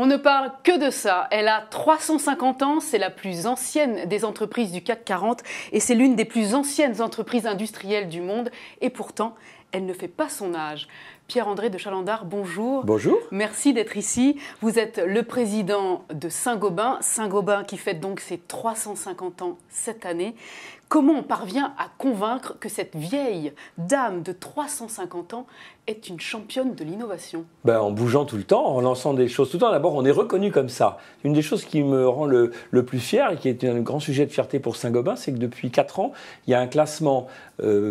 On ne parle que de ça. Elle a 350 ans, c'est la plus ancienne des entreprises du CAC 40 et c'est l'une des plus anciennes entreprises industrielles du monde. Et pourtant, elle ne fait pas son âge. Pierre-André de Chalendar, bonjour. Bonjour. Merci d'être ici. Vous êtes le président de Saint-Gobain. Saint-Gobain qui fête donc ses 350 ans cette année. Comment on parvient à convaincre que cette vieille dame de 350 ans est une championne de l'innovation? En bougeant tout le temps, en lançant des choses tout le temps. D'abord, on est reconnu comme ça. Une des choses qui me rend le plus fier et qui est un grand sujet de fierté pour Saint-Gobain, c'est que depuis 4 ans, il y a un classement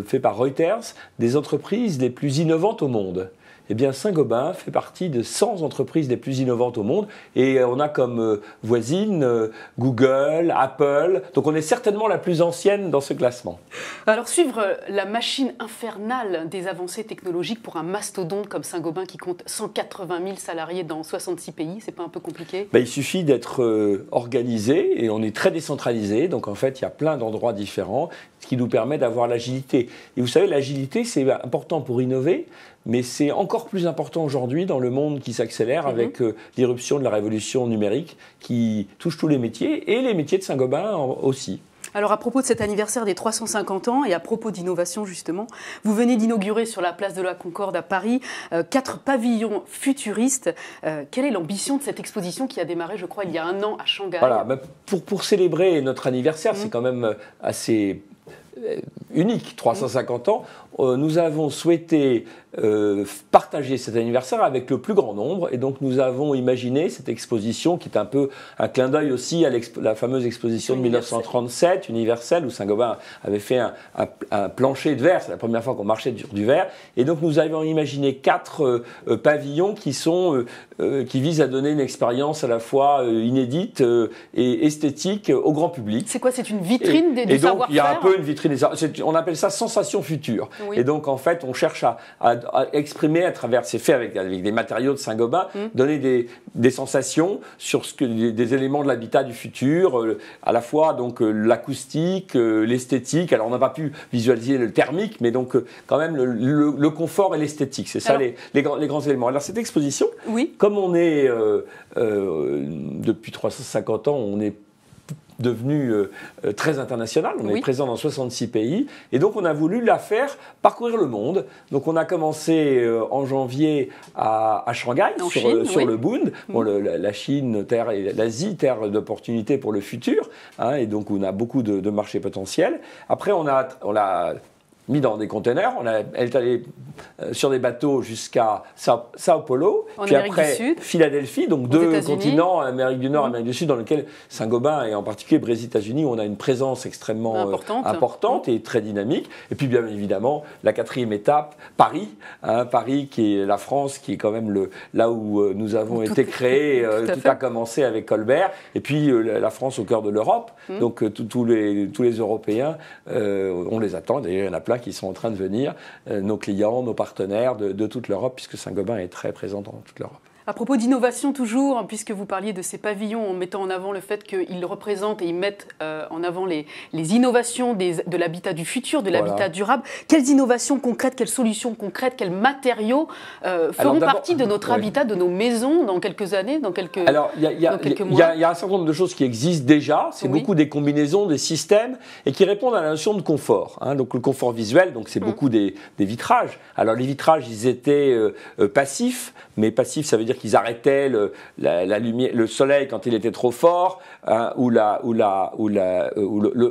fait par Reuters des entreprises les plus innovantes au monde. Eh bien, Saint-Gobain fait partie de 100 entreprises les plus innovantes au monde. Et on a comme voisine Google, Apple. Donc, on est certainement la plus ancienne dans ce classement. Alors, suivre la machine infernale des avancées technologiques pour un mastodonte comme Saint-Gobain qui compte 180 000 salariés dans 66 pays, c'est pas un peu compliqué? Il suffit d'être organisé et on est très décentralisé. Donc, en fait, il y a plein d'endroits différents, ce qui nous permet d'avoir l'agilité. Et vous savez, l'agilité, c'est important pour innover. Mais c'est encore plus important aujourd'hui dans le monde qui s'accélère avec l'irruption de la révolution numérique qui touche tous les métiers et les métiers de Saint-Gobain aussi. Alors à propos de cet anniversaire des 350 ans et à propos d'innovation justement, vous venez d'inaugurer sur la place de la Concorde à Paris 4 pavillons futuristes. Quelle est l'ambition de cette exposition qui a démarré, je crois, il y a 1 an à Shanghai? Voilà, pour célébrer notre anniversaire, c'est quand même assez unique, 350 ans, nous avons souhaité partager cet anniversaire avec le plus grand nombre et donc nous avons imaginé cette exposition qui est un peu un clin d'œil aussi à la fameuse exposition de 1937 universelle où Saint-Gobain avait fait un plancher de verre, c'est la première fois qu'on marchait sur du verre et donc nous avons imaginé 4 pavillons qui visent à donner une expérience à la fois inédite et esthétique au grand public. C'est quoi? C'est une vitrine du savoir-faire? Et donc il y a un peu une vitrine, on appelle ça sensation future. Oui. Et donc en fait on cherche à exprimer à travers, c'est fait avec des matériaux de Saint-Gobain, donner des sensations sur des éléments de l'habitat du futur, à la fois donc l'acoustique, l'esthétique. Alors on n'a pas pu visualiser le thermique, mais donc quand même le confort et l'esthétique. C'est ça les grands éléments. Alors cette exposition, comme on est depuis 350 ans, on est devenu très international, on est présent dans 66 pays et donc on a voulu la faire parcourir le monde. Donc on a commencé en janvier à Shanghai sur le Bund, la Chine, l'Asie, terre d'opportunités pour le futur, et donc on a beaucoup de marchés potentiels. Après on l'a mis dans des containers, elle est allée sur des bateaux jusqu'à Sao Paulo, puis après Philadelphie, donc 2 continents, Amérique du Nord, Amérique du Sud, dans lesquels Saint-Gobain et en particulier Brésil, États-Unis, on a une présence extrêmement importante et très dynamique. Et puis bien évidemment, la 4e étape, Paris, Paris qui est la France, qui est quand même là où nous avons été créés, tout a commencé avec Colbert, et puis la France au cœur de l'Europe, donc tous les Européens, on les attend, d'ailleurs il y en a plein qui sont en train de venir, nos clients, nos partenaires de toute l'Europe, puisque Saint-Gobain est très présent dans toute l'Europe. À propos d'innovation toujours, puisque vous parliez de ces pavillons en mettant en avant le fait qu'ils représentent et ils mettent en avant les innovations de l'habitat du futur, de l'habitat durable, quelles innovations concrètes, quelles solutions concrètes, quels matériaux feront partie de notre habitat, de nos maisons dans quelques années, dans quelques mois? Il y a un certain nombre de choses qui existent déjà, c'est beaucoup des combinaisons, des systèmes, et qui répondent à la notion de confort. Donc le confort visuel, donc c'est beaucoup des vitrages. Alors les vitrages, ils étaient passifs, mais passifs, ça veut dire qu'ils arrêtaient la lumière, le soleil quand il était trop fort, ou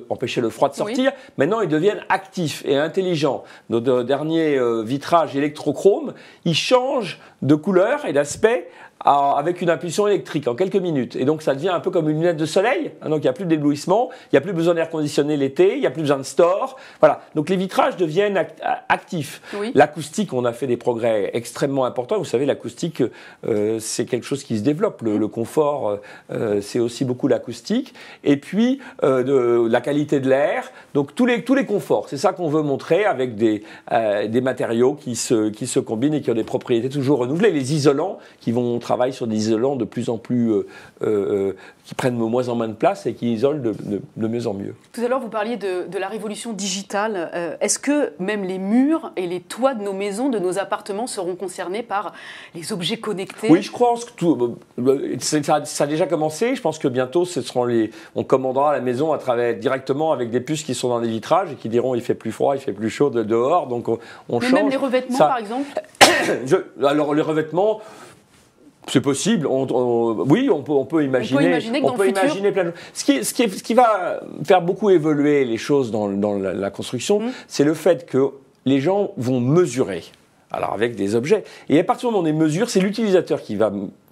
empêchaient le froid de sortir. Maintenant, ils deviennent actifs et intelligents. Nos derniers vitrages électrochromes, ils changent de couleur et d'aspect avec une impulsion électrique en quelques minutes. Et donc ça devient un peu comme une lunette de soleil. Donc il n'y a plus d'éblouissement, il n'y a plus besoin d'air conditionné l'été, il n'y a plus besoin de store. Voilà. Donc les vitrages deviennent actifs. L'acoustique, on a fait des progrès extrêmement importants. Vous savez, l'acoustique, c'est quelque chose qui se développe. Le confort, c'est aussi beaucoup l'acoustique. Et puis la qualité de l'air. Donc tous les conforts. C'est ça qu'on veut montrer avec des matériaux qui se combinent et qui ont des propriétés toujours renouvelés. Les isolants, on travaille sur des isolants de plus en plus, qui prennent de moins en moins de place et qui isolent de mieux en mieux. Tout à l'heure, vous parliez de la révolution digitale. Est-ce que même les murs et les toits de nos maisons, de nos appartements seront concernés par les objets connectés? Oui, je crois que ça a déjà commencé. Je pense que bientôt, on commandera la maison directement avec des puces qui sont dans les vitrages et qui diront il fait plus froid, il fait plus chaud dehors, donc on change. Même les revêtements, par exemple. Alors les revêtements. C'est possible. Oui, on peut imaginer. On peut imaginer plein de choses. Ce qui va faire beaucoup évoluer les choses dans la construction, c'est le fait que les gens vont mesurer. Alors avec des objets. Et à partir du moment où on mesure, c'est l'utilisateur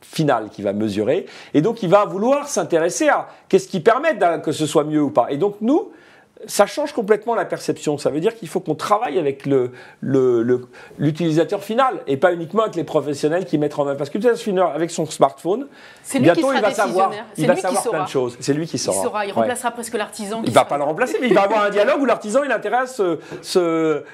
final qui va mesurer. Et donc il va vouloir s'intéresser à qu'est-ce qui permet que ce soit mieux ou pas. Et donc nous, ça change complètement la perception. Ça veut dire qu'il faut qu'on travaille avec l'utilisateur final et pas uniquement avec les professionnels qui mettent en œuvre. Parce que l'utilisateur final, avec son smartphone, bientôt il va savoir plein de choses. C'est lui qui saura. Il remplacera presque l'artisan. Il ne va pas le remplacer, mais il va avoir un dialogue où l'artisan il a intérêt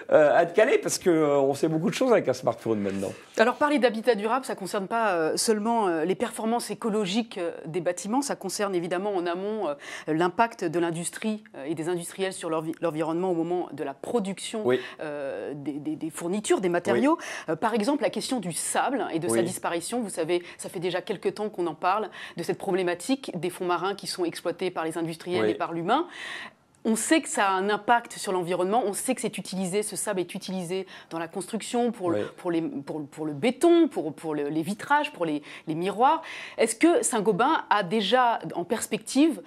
à être calé parce qu'on sait beaucoup de choses avec un smartphone maintenant. Alors parler d'habitat durable, ça ne concerne pas seulement les performances écologiques des bâtiments, ça concerne évidemment en amont l'impact de l'industrie et des industriels sur l'environnement au moment de la production des fournitures, des matériaux. Oui. Par exemple, la question du sable et de sa disparition. Vous savez, ça fait déjà quelques temps qu'on en parle, de cette problématique des fonds marins qui sont exploités par les industriels et par l'humain. On sait que ça a un impact sur l'environnement, on sait que ce sable est utilisé dans la construction, pour le béton, pour les vitrages, pour les miroirs. Est-ce que Saint-Gobain a déjà en perspective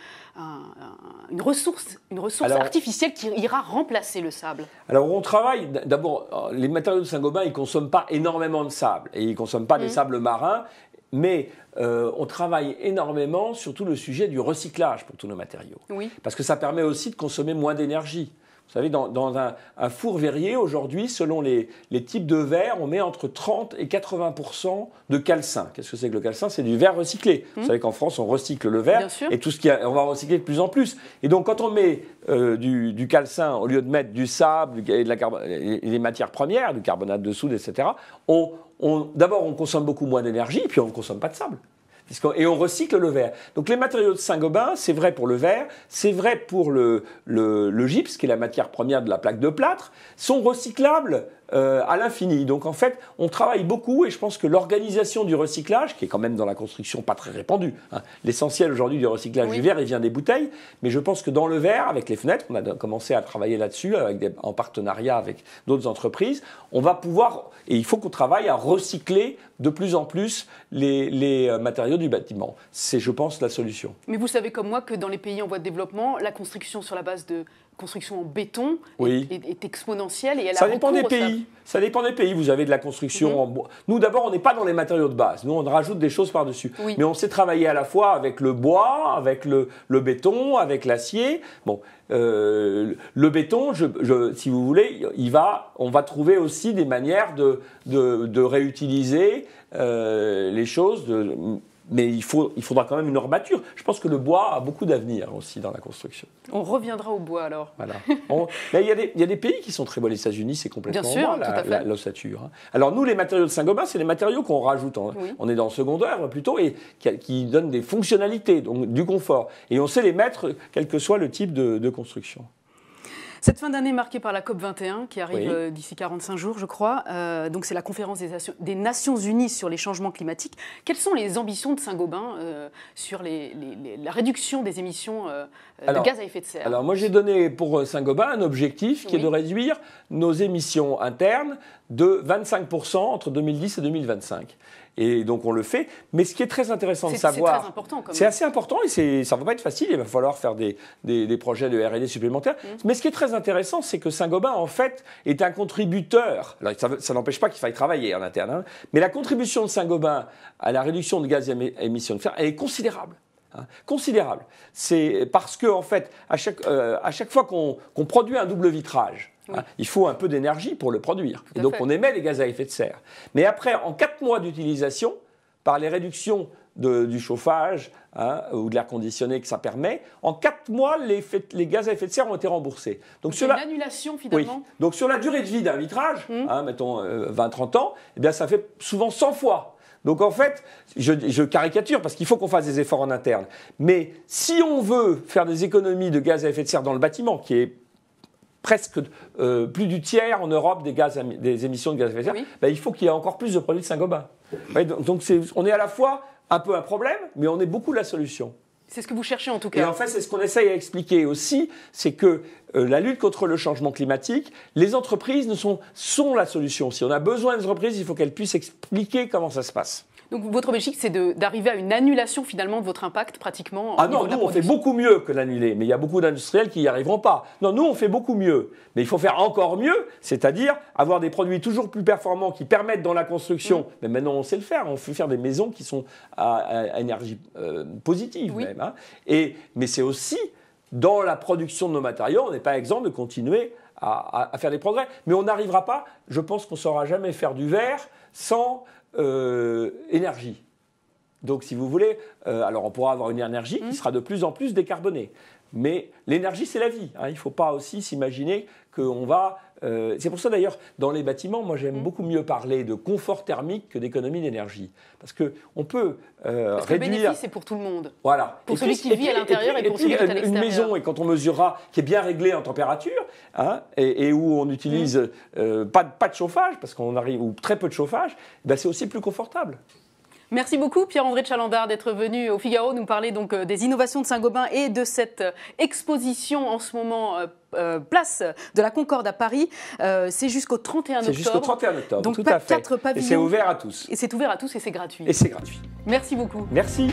une ressource artificielle qui ira remplacer le sable? Alors on travaille, d'abord, les matériaux de Saint-Gobain, ils ne consomment pas énormément de sable et ils ne consomment pas des sables marins. Mais on travaille énormément sur tout le sujet du recyclage pour tous nos matériaux. Oui. Parce que ça permet aussi de consommer moins d'énergie. Vous savez, dans un four verrier, aujourd'hui, selon les types de verre, on met entre 30 et 80% de calcin. Qu'est-ce que c'est que le calcin? C'est du verre recyclé. Vous savez qu'en France, on recycle le verre et on va recycler de plus en plus. Et donc, quand on met du calcin, au lieu de mettre du sable et des matières premières, du carbonate de soude, etc., d'abord, on consomme beaucoup moins d'énergie, puis on ne consomme pas de sable. Et on recycle le verre. Donc les matériaux de Saint-Gobain, c'est vrai pour le verre, c'est vrai pour le gypse, qui est la matière première de la plaque de plâtre, sont recyclables à l'infini. Donc en fait, on travaille beaucoup et je pense que l'organisation du recyclage, qui est quand même dans la construction pas très répandue, l'essentiel aujourd'hui du recyclage du verre, il vient des bouteilles, mais je pense que dans le verre, avec les fenêtres, on a commencé à travailler là-dessus en partenariat avec d'autres entreprises, on va pouvoir, et il faut qu'on travaille à recycler de plus en plus les matériaux du bâtiment. C'est, je pense, la solution. Mais vous savez comme moi que dans les pays en voie de développement, la construction sur la base de construction en béton est exponentielle et elle ça dépend des pays. Ça dépend des pays. Vous avez de la construction en bois. Nous, d'abord, on n'est pas dans les matériaux de base. Nous, on rajoute des choses par-dessus. Oui. Mais on sait travailler à la fois avec le bois, avec le béton, avec l'acier. Bon, le béton, si vous voulez, on va trouver aussi des manières de réutiliser les choses. Mais il faudra quand même une armature. Je pense que le bois a beaucoup d'avenir aussi dans la construction. On reviendra au bois alors. Voilà. Il y a des pays qui sont très beaux. Les États-Unis, c'est complètement l'ossature. Alors nous, les matériaux de Saint-Gobain, c'est les matériaux qu'on rajoute. On est dans le second œuvre plutôt et qui donnent des fonctionnalités, donc du confort. Et on sait les mettre, quel que soit le type de construction. Cette fin d'année marquée par la COP21 qui arrive d'ici 45 jours, je crois. Donc c'est la conférence des Nations Unies sur les changements climatiques. Quelles sont les ambitions de Saint-Gobain sur la réduction des émissions de gaz à effet de serre? Alors moi j'ai donné pour Saint-Gobain un objectif qui est de réduire nos émissions internes de 25% entre 2010 et 2025. Et donc on le fait. Mais ce qui est très intéressant de savoir, c'est très important quand même. C'est assez important et ça ne va pas être facile. Il va falloir faire des projets de R&D supplémentaires. Mais ce qui est très intéressant, c'est que Saint-Gobain en fait est un contributeur. Alors ça n'empêche pas qu'il faille travailler en interne, mais la contribution de Saint-Gobain à la réduction de gaz à émissions de fer, elle est considérable. Considérable. C'est parce que en fait, à chaque fois qu'on produit un double vitrage. Il faut un peu d'énergie pour le produire. Et donc, on émet les gaz à effet de serre. Mais après, en 4 mois d'utilisation, par les réductions du chauffage ou de l'air conditionné que ça permet, en 4 mois, les gaz à effet de serre ont été remboursés. Donc c'est une annulation finalement. Oui. Donc sur la durée de vie d'un vitrage, mettons 20-30 ans, eh bien, ça fait souvent 100 fois. Donc en fait, je caricature parce qu'il faut qu'on fasse des efforts en interne. Mais si on veut faire des économies de gaz à effet de serre dans le bâtiment, qui est presque plus du tiers en Europe des émissions de gaz à effet de serre, ben, il faut qu'il y ait encore plus de produits de Saint-Gobain. Donc on est à la fois un peu un problème, mais on est beaucoup la solution. C'est ce que vous cherchez en tout cas. Et en fait, c'est ce qu'on essaye à expliquer aussi, c'est que la lutte contre le changement climatique, les entreprises sont la solution. Si on a besoin des entreprises, il faut qu'elles puissent expliquer comment ça se passe. Donc votre objectif, c'est d'arriver à une annulation finalement de votre impact pratiquement. Ah non, nous on fait beaucoup mieux que l'annuler, mais il y a beaucoup d'industriels qui n'y arriveront pas. Non, nous on fait beaucoup mieux, mais il faut faire encore mieux, c'est-à-dire avoir des produits toujours plus performants qui permettent dans la construction, mais maintenant on sait le faire, on fait faire des maisons qui sont à énergie positive même. Mais c'est aussi dans la production de nos matériaux, on n'est pas exempt de continuer à faire des progrès. Mais on n'arrivera pas, je pense qu'on ne saura jamais faire du verre sans énergie. Donc, si vous voulez, alors on pourra avoir une énergie qui sera de plus en plus décarbonée. Mais l'énergie, c'est la vie. Il ne faut pas aussi s'imaginer qu'on va... c'est pour ça, d'ailleurs, dans les bâtiments, moi, j'aime beaucoup mieux parler de confort thermique que d'économie d'énergie. Parce qu'on peut réduire... Le bénéfice, c'est pour tout le monde. Voilà. Pour celui qui vit à l'intérieur et pour celui qui est à l'extérieur. Une maison, et quand on mesurera, qui est bien réglée en température, et où on n'utilise pas de chauffage, parce qu'on arrive, ou très peu de chauffage, ben c'est aussi plus confortable. Merci beaucoup Pierre-André de Chalandard d'être venu au Figaro nous parler donc des innovations de Saint-Gobain et de cette exposition en ce moment place de la Concorde à Paris. C'est jusqu'au 31 octobre. C'est jusqu'au 31 octobre, donc tout à fait. 4 pavillons. Et c'est ouvert à tous. Et c'est ouvert à tous et c'est gratuit. Et c'est gratuit. Merci beaucoup. Merci.